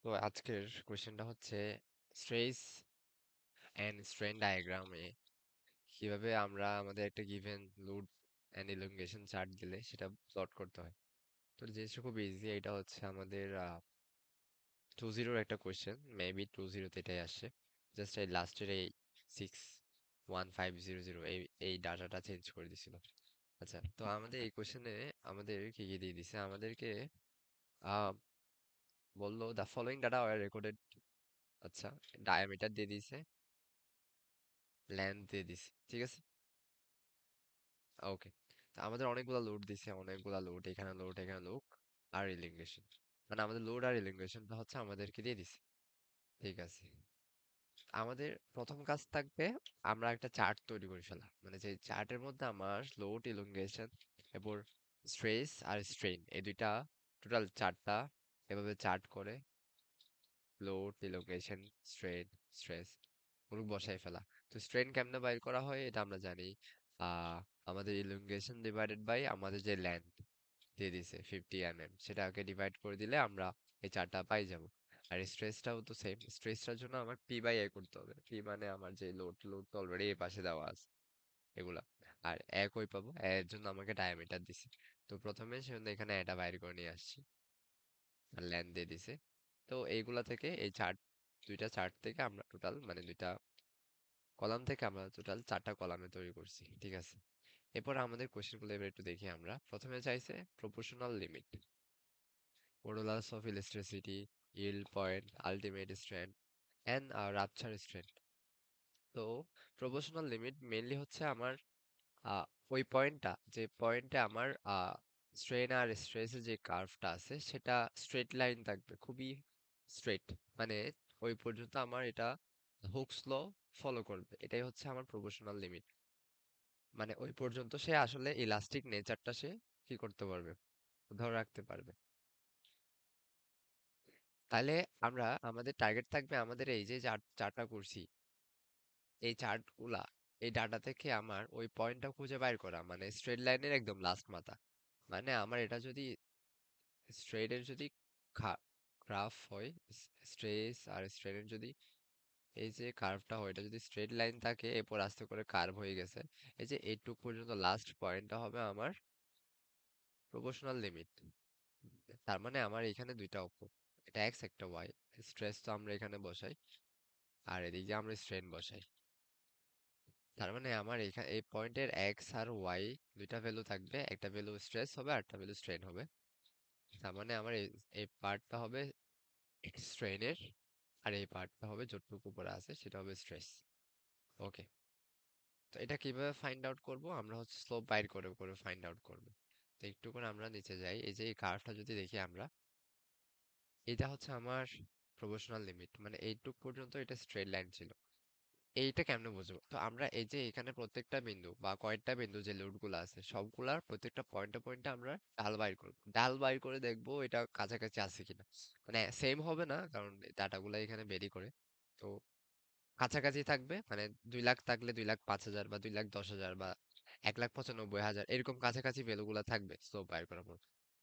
তো আজকের কোশ্চেনটা হচ্ছে স্ট্রেস এন্ড স্ট্রেন ডায়াগ্রামে কিভাবে আমরা আমাদের একটা given load and elongation chart দিলে সেটা প্লট করতে হয়। তো জিনিসটা খুব ইজি। এটা হচ্ছে আমাদের 2-0 একটা কোশ্চেন, মেবি 2-0 এটাই আসছে। জাস্ট এই লাস্টের এই 6-1-5-0-0 এই ডাটাটা চেঞ্জ করে দিছিল। আচ্ছা, তো আমাদের এই কোশ্চেনে আমাদের কি কি দিয়ে দিছে আমাদেরকে, আহ বললো the following data were recorded. আচ্ছা, ডায়ামিটার দিয়ে দিছে, লেন্থ দিয়ে দিছে, ঠিক আছে। ওকে, তো আমাদের অনেকগুলা লোড দিছে, অনেকগুলা লোড, এখানে লোড, এখানে লোড আর ইলিংগেশন। মানে আমাদের লোড আর ইলিংগেশনটা হচ্ছে আমাদেরকে দিয়ে দিছে, ঠিক আছে। আমাদের প্রথম কাজ থাকবে আমরা একটা চার্ট তৈরি করে ফেলা, মানে যে চার্টের মধ্যে আমার লোড, ইলংগেশন এবং স্ট্রেস আর স্ট্রেইন এই দুইটা টোটাল চারটা এভাবে চার্ট করে লোড, ইলংগেশন, স্ট্রেন, স্ট্রেস ওগুলো বসাই ফেলা। তো স্ট্রেন কেমনে বাইর করা হয় এটা আমরা জানি। আমাদের ইলংগেশন ডিভাইডেড বাই আমাদের যে লেন্থ দিয়ে দিছে 50 mm, সেটাকে ডিভাইড করে দিলে আমরা এই চারটা পাই যাব। আর স্ট্রেসটাও তো সেম, স্ট্রেসটার জন্য আমার পি বাই এ করতে হবে। পি মানে আমার যে লোড, লোড তো অলরেডি এই পাশে দেওয়া আছে এগুলা। আর এ কই পাবো, এর জন্য আমাকে ডায়ামিটার দিছে। তো প্রথমে সেজন্য এখানে এটা বাইর করে নিয়ে আসছি আর লেন্থ দিয়ে দিছে। তো এইগুলা থেকে এই চার্ট, দুইটা চার্ট থেকে আমরা টোটাল মানে দুইটা কলাম থেকে আমরা টোটাল চারটা কলামে তৈরি করছি, ঠিক আছে। এরপর আমাদের কোশ্চেনগুলো এবার একটু দেখি আমরা। প্রথমে চাইছে proportional limit, modulus of elasticity, yield point, ultimate strength, and rupture strength. তো প্রপোর্শনাল লিমিট মেইনলি হচ্ছে আমার আহ, ওই পয়েন্টটা, যে পয়েন্টে আমার স্ট্রেন আর স্ট্রেসের যে কার্ভটা আছে সেটা স্ট্রেট লাইন থাকবে, খুবই স্ট্রেট। মানে ওই পর্যন্ত আমার এটা হুকস ল ফলো করবে, এটাই হচ্ছে আমার প্রপোর্শনাল লিমিট। মানে ওই পর্যন্ত সে আসলে ইলাস্টিক নেচারটা সে কি করতে পারবে, ধরে রাখতে পারবে। তাহলে আমরা আমাদের টার্গেট থাকবে আমাদের এই যে চারটা করছি এই চার্ট গুলা, এই ডাটা থেকে আমার ওই পয়েন্টটা খুঁজে বাইর করা, মানে স্ট্রেট লাইনের একদম লাস্ট মাথা। মানে আমার এটা যদি স্ট্রেট এর যদি গ্রাফ হয়, স্ট্রেস আর স্ট্রেনের যদি এই যে কার্ভটা হয়, এটা যদি স্ট্রেট লাইন থাকে এরপর আস্তে করে কার্ভ হয়ে গেছে, এই যে এইটুক পর্যন্ত লাস্ট পয়েন্টটা হবে আমার প্রপোর্শনাল লিমিট। তার মানে আমার এখানে দুইটা অক্ষ, এটা এক্স একটা ওয়াই। স্ট্রেস তো আমরা এখানে বসাই আর এদিকে আমরা স্ট্রেন বসাই। তার মানে আমার এখানে এই পয়েন্টের এক্স আর ওয়াই দুইটা ভ্যালু থাকবে, একটা ভ্যালু স্ট্রেস হবে আর একটা ভ্যালু স্ট্রেন হবে। তার মানে আমার এই পার্টটা হবে স্ট্রেনের আর এই পার্টটা হবে যতটুকু উপরে আছে সেটা হবে স্ট্রেস। ওকে, তো এটা কিভাবে ফাইন্ড আউট করব, আমরা হচ্ছে স্লোপ বাইর করে করে ফাইন্ড আউট করব। তো একটু করে আমরা নিচে যাই, এই যে এই কার্ভটা যদি দেখি আমরা, এটা হচ্ছে আমার প্রপোর্শনাল লিমিট, মানে এইটুক পর্যন্ত এটা স্ট্রেট লাইন ছিল। এইটা কেমনে বুঝবো, তো আমরা এই যে এখানে প্রত্যেকটা বিন্দু বা কয়েকটা বিন্দু যে লোড গুলো আছে সবগুলার প্রত্যেকটা পয়েন্টে পয়েন্টে আমরা ডাল বাইর করব, ডাল বাইর করে দেখবো এটা কাছাকাছি আছে কিনা। মানে সেম হবে না কারণ ডাটাগুলো এখানে বেরি করে। তো কাছাকাছি থাকবে, মানে 2 লাখ থাকলে 2,05,000 বা 2,10,000 বা 1,95,000 এরকম কাছাকাছি ভ্যালু গুলা থাকবে স্লোপ বাইর করার পর।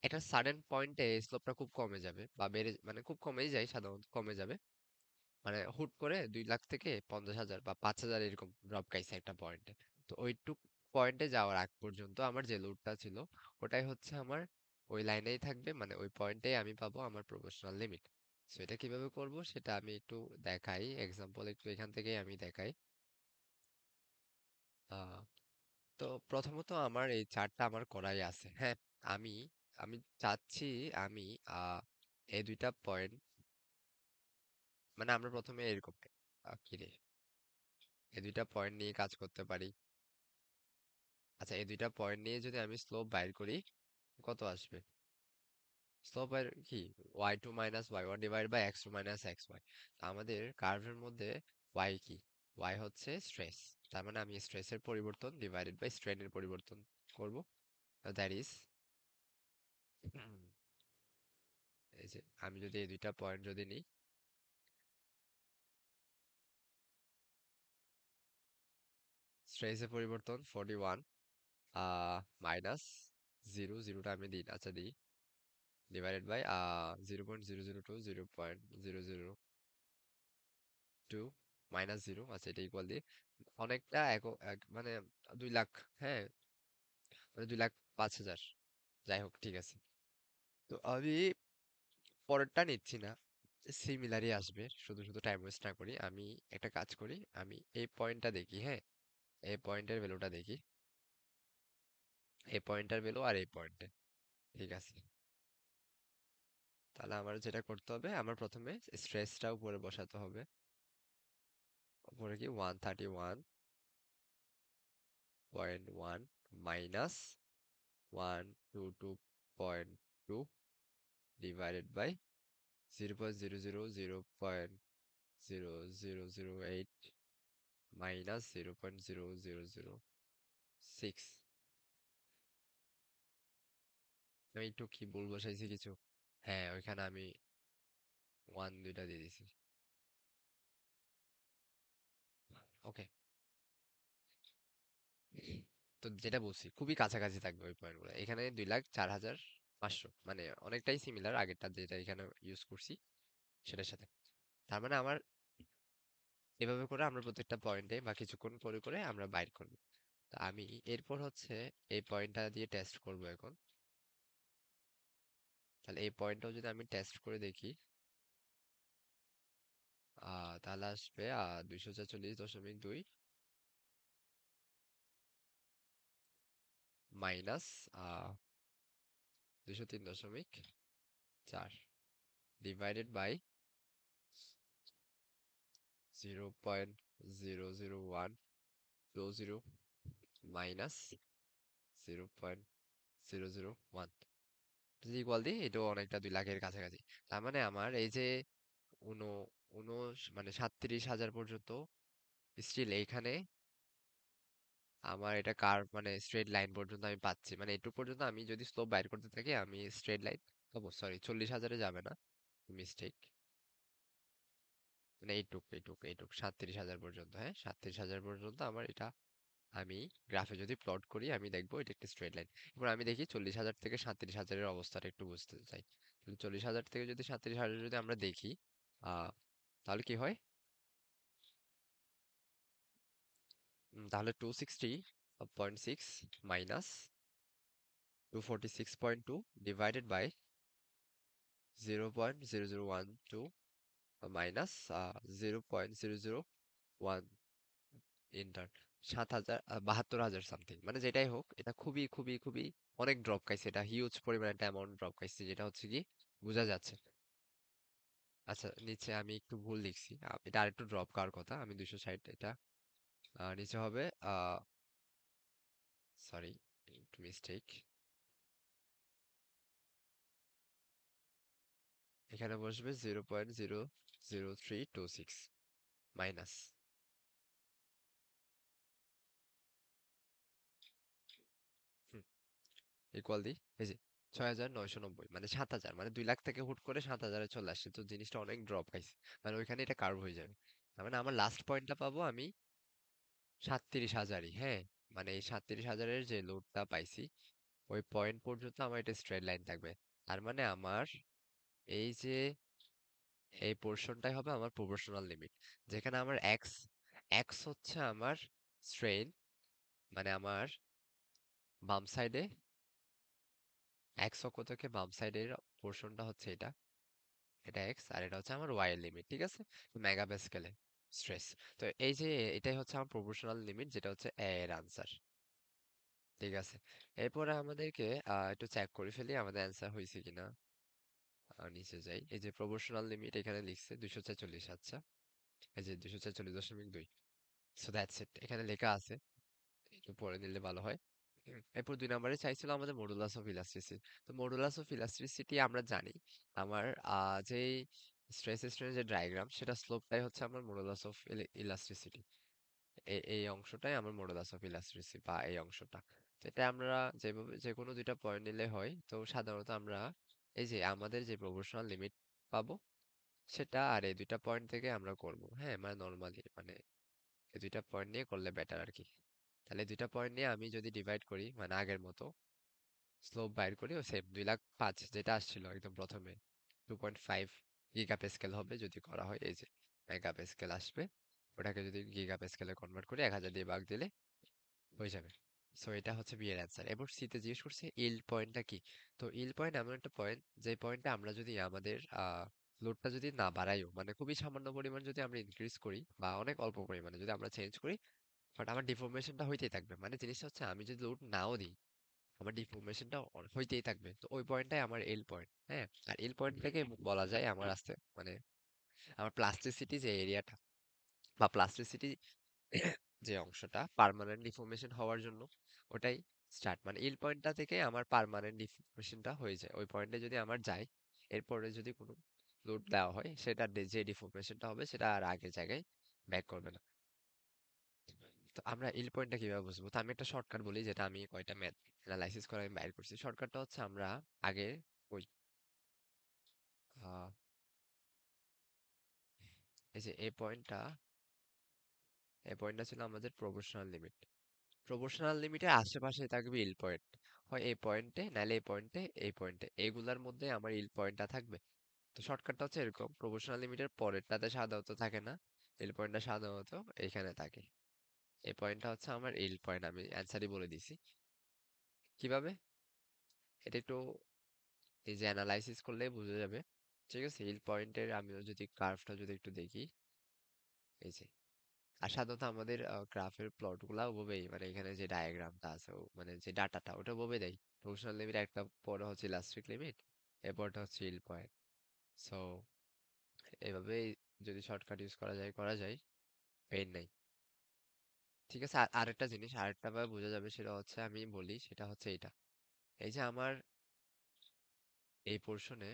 একটা সাডেন পয়েন্টে স্লোপটা খুব কমে যাবে বা বেড়ে, মানে খুব কমেই যায়, সাধারণত কমে যাবে। মানে হুট করে 2 লাখ থেকে 50,000 বা 5,000 এরকম ড্রপ খাইছে একটা পয়েন্টে। তো ওইটুক পয়েন্টে যাওয়ার আগ পর্যন্ত আমার যে লোডটা ছিল ওটাই হচ্ছে আমার ওই লাইনেই থাকবে, মানে ওই পয়েন্টেই আমি পাবো আমার প্রপোর্শনাল লিমিট। সেটা কিভাবে করব সেটা আমি একটু দেখাই, এক্সাম্পল একটু এখান থেকেই আমি দেখাই। আহ, তো প্রথমত আমার এই চার্টটা আমার করাই আছে, হ্যাঁ। আমি আমি চাচ্ছি আমি এই দুইটা পয়েন্ট, মানে আমরা প্রথমে এরকম কি রে, এই দুইটা পয়েন্ট নিয়ে কাজ করতে পারি। আচ্ছা, এই দুইটা পয়েন্ট নিয়ে যদি আমি স্লোপ বাইর করি কত আসবে, স্লোপ বাইর কি, y2 minus y1 divide by x2 minus xy। আমাদের কার্ভের মধ্যে y কি, y হচ্ছে স্ট্রেস। তার মানে আমি স্ট্রেসের পরিবর্তন ডিভাইডেড বাই স্ট্রেনের পরিবর্তন করব। দ্যাট ইজ, এই যে আমি যদি এই দুইটা পয়েন্ট যদি নিই, স্ট্রেসের পরিবর্তন 41 মাইনাস জিরো, জিরোটা আমি দিই, আচ্ছা দিই, ডিভাইডেড বাই 0.002 0.002 -0, আচ্ছা এটা ইকুয়াল দিয়ে অনেকটা মানে 2 লাখ, হ্যাঁ মানে 2,05,000, যাই হোক ঠিক আছে। তো আমি পরেরটা নিচ্ছি না, সিমিলারই আসবে, শুধু শুধু টাইম ওয়েস্ট না করি, আমি একটা কাজ করি, আমি এই পয়েন্টটা দেখি, হ্যাঁ এই পয়েন্টের ভ্যালুটা দেখি, এই পয়েন্টের ভ্যালু আর এই পয়েন্টে, ঠিক আছে। তাহলে আমার যেটা করতে হবে, আমার প্রথমে স্ট্রেসটা উপরে বসাতে হবে, উপরে কি 131.1 মাইনাস 122.2 ডিভাইডেড বাই 0.000.0008 মাইনাস 0.0006। আমি একটু কি ভুল বসাইছি কিছু? হ্যাঁ ওইখানে আমি ওয়ান দুইটা দিয়ে দিছি। ওকে, তো যেটা বলছি খুবই কাছাকাছি থাকবে ওই পয়েন্টগুলো, এখানে 2,04,500, মানে অনেকটাই সিমিলার আগেরটা যেটা এখানে ইউজ করছি সেটার সাথে। তার মানে আমার এভাবে করে আমরা প্রত্যেকটা পয়েন্টে বা কিছুক্ষণ করে করে আমরা বাইর করব। তো আমি এরপর হচ্ছে এই পয়েন্টটা দিয়ে টেস্ট করব এখন। তাহলে এই পয়েন্টটাও যদি আমি টেস্ট করে দেখি, তাহলে আসবে 246.2 মাইনাস 203.4 ডিভাইডেড বাই 0.00120 মাইনাস 0.001, যদি ইকুয়াল দিই এটাও অনেকটা 2 লাখের কাছাকাছি। তার মানে আমার এই যে উনো উনো মানে 37,000 পর্যন্ত স্টিল এইখানে আমার এটা কার্ভ মানে স্ট্রেট লাইন পর্যন্ত আমি পাচ্ছি, মানে এটুকু পর্যন্ত আমি যদি স্লোপ বাইর করতে থাকি আমি স্ট্রেট লাইন পাবো। সরি 40,000-এ যাবে না, মিস্টেক, মানে এইটুক 37,000 পর্যন্ত, হ্যাঁ 37,000 পর্যন্ত আমার এটা আমি গ্রাফে যদি প্লট করি আমি দেখবো এটা একটা স্ট্রেট লাইন। এবার আমি দেখি 40,000 থেকে 37,000-এর অবস্থাটা একটু বুঝতে চাই। 40,000 থেকে যদি 37,000 যদি আমরা দেখি, তাহলে কি হয়? তাহলে 260.6 মাইনাস 246.2 ডিভাইডেড বাই 0.0012 মাইনাস 0.001 ইন্টার 7,000, 72,000 সামথিং, মানে যেটাই হোক এটা খুবই খুবই খুবই অনেক ড্রপ খাইছে, এটা হিউজ পরিমাণ একটা অ্যামাউন্ট ড্রপ খাইছে, যেটা হচ্ছে কি বোঝা যাচ্ছে। আচ্ছা নিচে আমি একটু ভুল লিখছি, এটা আরেকটু ড্রপ খাওয়ার কথা, আমি 260, এটা নিচে হবে সরি একটু মিস্টেক, এখানে বসবে 0.00326 মাইনাস ইকুয়াল দি এই যে 6,990, মানে 7,000, মানে 2 লাখ থেকে হুট করে 7,000-এ চলে আসছে, তো জিনিসটা অনেক ড্রপ খাইছে, মানে ওইখানে এটা কার্ভ হয়ে যাবে। তার মানে আমার লাস্ট পয়েন্টটা পাবো আমি 37,000-ই, হ্যাঁ মানে এই 37,000-এর যে লোডটা পাইছি ওই পয়েন্ট পর্যন্ত আমার এটা স্ট্রেট লাইন থাকবে। তার মানে আমার এই যে এই পোর্শনটাই হবে আমার প্রপোর্শনাল লিমিট, যেখানে আমার এক্স এক্স হচ্ছে আমার স্ট্রেন, মানে আমার বাম সাইডে এক্স অক্ষ থেকে বাম সাইডের পোর্শনটা হচ্ছে এটা, এটা এক্স আর এটা হচ্ছে আমার ওয়াই এর লিমিট, ঠিক আছে, মেগা প্যাসকেলে স্ট্রেস। তো এই যে এটাই হচ্ছে আমার প্রপোর্শনাল লিমিট, যেটা হচ্ছে এ এর আনসার, ঠিক আছে। এরপরে আমাদেরকে একটু চেক করে ফেলি আমাদের অ্যান্সার হয়েছে কিনা। নিচে যাই, এই যে প্রপোর্শনাল লিমিট এখানে লিখছে 246, আচ্ছা এই যে 246.2, সো দ্যাটস ইট, এখানে লেখা আছে, একটু পড়ে নিলে ভালো হয়। এরপর 2 নম্বরে চাইছিল আমাদের মডুলাস অফ ইলাস্টিসিটি। তো মডুলাস অফ ইলাস্টিসিটি আমরা জানি, আমার যেই স্ট্রেস স্ট্রেনের যে ডায়াগ্রাম সেটা স্লোপটাই হচ্ছে আমার মডুলাস অফ ইলাস্টিসিটি, এই অংশটাই আমার মডুলাস অফ ইলাস্টিসিটি বা এই অংশটা। তো এটা আমরা যেভাবে যে কোনো দুইটা পয়েন্ট নিলে হয়, তো সাধারণত আমরা এই যে আমাদের যে প্রপোর্শনাল লিমিট পাবো সেটা আর এই দুইটা পয়েন্ট থেকে আমরা করব, হ্যাঁ মানে নর্মালি মানে এই দুইটা পয়েন্ট নিয়ে করলে বেটার আর কি। তাহলে দুইটা পয়েন্ট নিয়ে আমি যদি ডিভাইড করি মানে আগের মতো, স্লোপ বাইর করি ও সেম 2,05,000 যেটা আসছিল একদম প্রথমে 2.5 গিগা প্যাসকেল হবে যদি করা হয়, এই যে মেগা প্যাসকেল আসবে। ওটাকে যদি গিগা প্যাসকেলে কনভার্ট করে 1,000 দিয়ে ভাগ দিলে হয়ে যাবে। সো এটা হচ্ছে বি এর অ্যান্সার। এবার সিতে জিজ্ঞেস করছে ইল্ড পয়েন্টটা কি। তো ইল্ড পয়েন্ট এমন একটা পয়েন্ট যে পয়েন্টে আমরা যদি আমাদের লোডটা যদি না বাড়াইও, মানে খুবই সামান্য পরিমাণ যদি আমরা ইনক্রিজ করি বা অনেক অল্প পরিমাণে যদি আমরা চেঞ্জ করি, বাট আমার ডিফরমেশনটা হইতেই থাকবে। মানে জিনিসটা হচ্ছে আমি যদি লোড নাও দিই, আমার ডিফরমেশনটা হইতেই থাকবে। তো ওই পয়েন্টটাই আমার এল পয়েন্ট। হ্যাঁ, আর এল পয়েন্ট থেকে বলা যায় আমার আসতে মানে আমার প্লাস্টিসিটি যে এরিয়াটা বা প্লাস্টিসিটি যে অংশটা পার্মানেন্ট ডিফর্মেশন হওয়ার জন্য, ওটাই স্টার্ট। মানে ইল পয়েন্টটা থেকে আমার পার্মানেন্ট ডিফর্মেশনটা হয়ে যায়। ওই পয়েন্টে যদি আমার যায়, এরপরে যদি কোনো লোড দেওয়া হয়, সেটা যে ডিফর্মেশনটা হবে সেটা আর আগের জায়গায় ব্যাক করবে না। তো আমরা ইল পয়েন্টটা কিভাবে বুঝবো? তো আমি একটা শর্টকাট বলি, যেটা আমি কয়টা ম্যাথ অ্যানালাইসিস করে আমি বাইর করছি। শর্টকাটটা হচ্ছে আমরা আগে ওই আহ, এই যে এই পয়েন্টটা ছিল আমাদের প্রপোর্শনাল লিমিট। প্রপোর্শনাল লিমিটের আশেপাশে থাকবে ইল পয়েন্ট, হয় এই পয়েন্টে নাহলে এই পয়েন্টে, এই পয়েন্টে এইগুলার মধ্যে আমার ইল পয়েন্টটা থাকবে। তো শর্টকাটটা হচ্ছে এরকম, প্রপোর্শনাল লিমিটের পরেরটাতে সাধারণত থাকে না, ইল পয়েন্টটা সাধারণত এইখানে থাকে। এই পয়েন্টটা হচ্ছে আমার ইল পয়েন্ট, আমি অ্যান্সারই বলে দিছি। কিভাবে এটা একটু এই যে অ্যানালাইসিস করলেই বোঝা যাবে। ঠিক আছে, ইল পয়েন্টের আমিও যদি কার্ভটা যদি একটু দেখি, এই যে, আর সাধারণত আমাদের গ্রাফের প্লট গুলা ওভাবেই, মানে এখানে যে ডায়াগ্রামটা আছে মানে যে ডাটাটা ওটা ওভাবে দেয়। প্রপোর্শনাল লিমিট একটা, পরে হচ্ছে ইলাস্ট্রিক লিমিট, এরপরটা হচ্ছে ইল পয়েন্ট। সো এভাবেই যদি শর্টকাট ইউজ করা যায়, পেইন নাই। ঠিক আছে, আরেকটা জিনিস আরেকটা ভাবে বোঝা যাবে, সেটা হচ্ছে আমি বলি, সেটা হচ্ছে এটা। এই যে আমার এই পোর্শনে,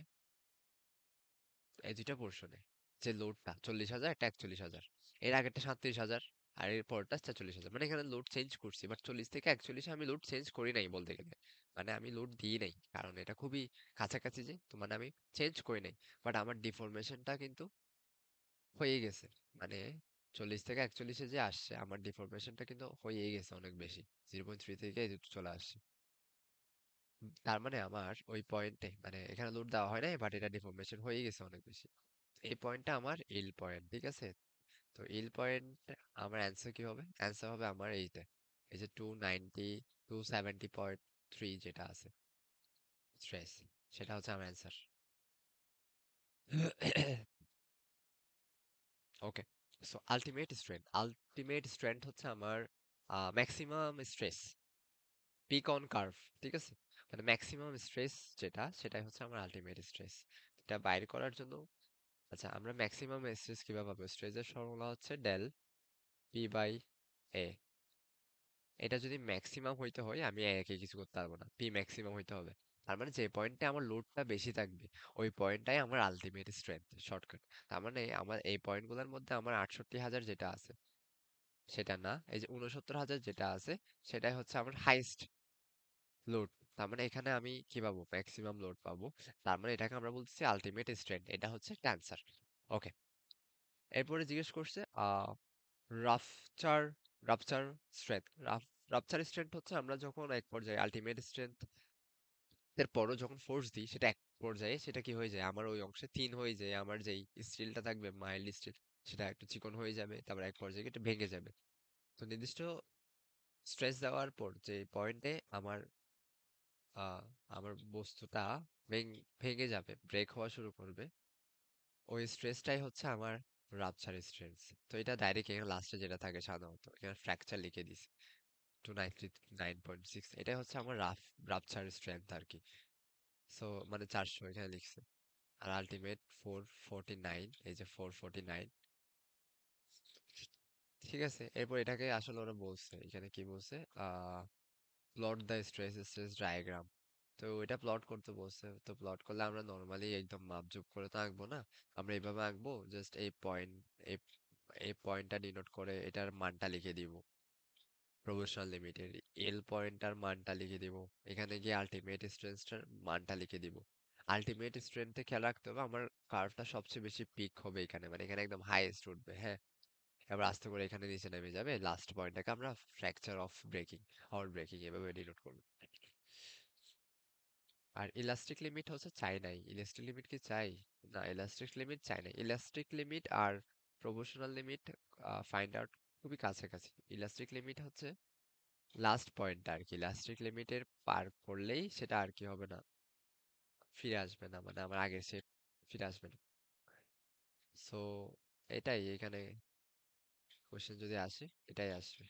এই দুইটা পোর্শনে যে লোডটা 40,000, একটা 41,000, এর আগেরটা 37,000, আর এর পরটা 43,000। মানে এখানে লোড চেঞ্জ করছি, বাট 40 থেকে 41-এ আমি লোড চেঞ্জ করি নাই বলতে গেলে। মানে আমি লোড দিই নাই, কারণ এটা খুবই কাছাকাছি, যে তো মানে আমি চেঞ্জ করি নাই। বাট আমার ডিফরমেশনটা কিন্তু হয়ে গেছে। মানে 40 থেকে 41-এ যে আসছে, আমার ডিফরমেশনটা কিন্তু হয়ে গেছে অনেক বেশি। 0.3 থেকে এই চলে আসছে। তার মানে আমার ওই পয়েন্টে, মানে এখানে লোড দেওয়া হয় নাই, বাট এটা ডিফরমেশন হয়ে গেছে অনেক বেশি। এই পয়েন্টটা আমার ইল পয়েন্ট, ঠিক আছে। তো ইল পয়েন্ট, আমার অ্যান্সার কি হবে? অ্যান্সার হবে আমার এইটা, এই যে 270.3 যেটা আছে স্ট্রেস, সেটা হচ্ছে আমার answer. Okay, so ultimate strength হচ্ছে আমার maximum stress peak on curve, ঠিক আছে। মানে ম্যাক্সিমাম স্ট্রেস যেটা, সেটাই হচ্ছে আমার আলটিমেট স্ট্রেস। এটা বাইর করার জন্য, আচ্ছা, আমরা ম্যাক্সিমাম স্ট্রেস কিভাবে পাবো? স্ট্রেসের ফর্মুলা হচ্ছে ডেল পি বাই এ। এটা যদি ম্যাক্সিমাম হইতে হয়, আমি একে কিছু করতে পারবো না, পি ম্যাক্সিমাম হইতে হবে। তার মানে যে পয়েন্টে আমার লোডটা বেশি থাকবে, ওই পয়েন্টটাই আমার আলটিমেট স্ট্রেংথ শর্টকাট। তার মানে আমার এই পয়েন্টগুলোর মধ্যে আমার 68,000 যেটা আছে সেটা না, এই যে 69,000 যেটা আছে, সেটাই হচ্ছে আমার হাইস্ট লোড। তার মানে এখানে আমি কি পাবো? ম্যাক্সিমাম লোড পাবো। তার মানে এটাকে আমরা বলতেছি আলটিমেট স্ট্রেংথ, এটা হচ্ছে অ্যান্সার। ওকে, এরপরে জিজ্ঞেস করছে rupture rupture strength. Rupture strength হচ্ছে আমরা যখন এক পর্যায়ে আলটিমেট স্ট্রেংথ এর পরও যখন ফোর্স দিই, সেটা এক পর্যায়ে সেটা কি হয়ে যায়, আমার ওই অংশে থিন হয়ে যায়, আমার যেই স্টিলটা থাকবে মাইল্ড স্টিল, সেটা একটু চিকন হয়ে যাবে, তারপর এক পর্যায়ে এটা ভেঙে যাবে। তো নির্দিষ্ট স্ট্রেস দেওয়ার পর যে পয়েন্টে আমার আহ, আমার বস্তুটা ভেঙে যাবে, ব্রেক হওয়া শুরু করবে, ওই স্ট্রেসটাই হচ্ছে আমার রাপচার স্ট্রেস। তো এটা ডাইরেক্ট এখানে লাস্টে যেটা থাকে সাধারণত এখানে ফ্র্যাকচার লিখে দিছি 299.6, এটাই হচ্ছে আমার রাপচার স্ট্রেংথ আর কি। সো মানে 400 এখানে লিখছে। আর আলটিমেট 449, এই যে 449। ঠিক আছে, এরপর এটাকে আসলে ওরা বলছে, এখানে কি বলছে, প্লট দ্য স্ট্রেস ডায়াগ্রাম। তো এটা প্লট করতে বলছে। তো প্লট করলে আমরা নর্মালি একদম মাপজোপ করে তো আঁকবো না, আমরা এইভাবে আঁকবো, জাস্ট এই পয়েন্ট, এই এই পয়েন্টটা ডিনোট করে এটার মানটা লিখে দিব, প্রপোর্শনাল লিমিটের এল পয়েন্টটার মানটা লিখে দিব, এখানে গিয়ে আলটিমেট স্ট্রেন্থটার মানটা লিখে দিব। আলটিমেট স্ট্রেন্থে খেয়াল রাখতে হবে আমার কার্ভটা সবচেয়ে বেশি পিক হবে এখানে, মানে এখানে একদম হাইয়েস্ট উঠবে, হ্যাঁ। এবার আস্তে করে এখানে নিচে নেমে যাবে, লাস্ট পয়েন্টটাকে আমরা fracture of breaking, out breaking এভাবে ডিনোট করবো। আর ইলাস্টিক লিমিট হচ্ছে চাই নাই, ইলাস্টিক লিমিট কি চাই? না, ইলাস্টিক লিমিট চাই না। ইলাস্টিক লিমিট আর প্রপোর্শনাল লিমিট ফাইন্ড আউট খুবই কাছাকাছি। ইলাস্টিক লিমিট হচ্ছে লাস্ট পয়েন্ট আর কি, ইলাস্টিক লিমিটের পার করলেই সেটা আর কি হবে না, ফিরে আসবে না, মানে আমার আগের শেপ ফিরে আসবে না। সো এটাই এখানে কোশ্চেন যদি আসে, এটাই আসবে।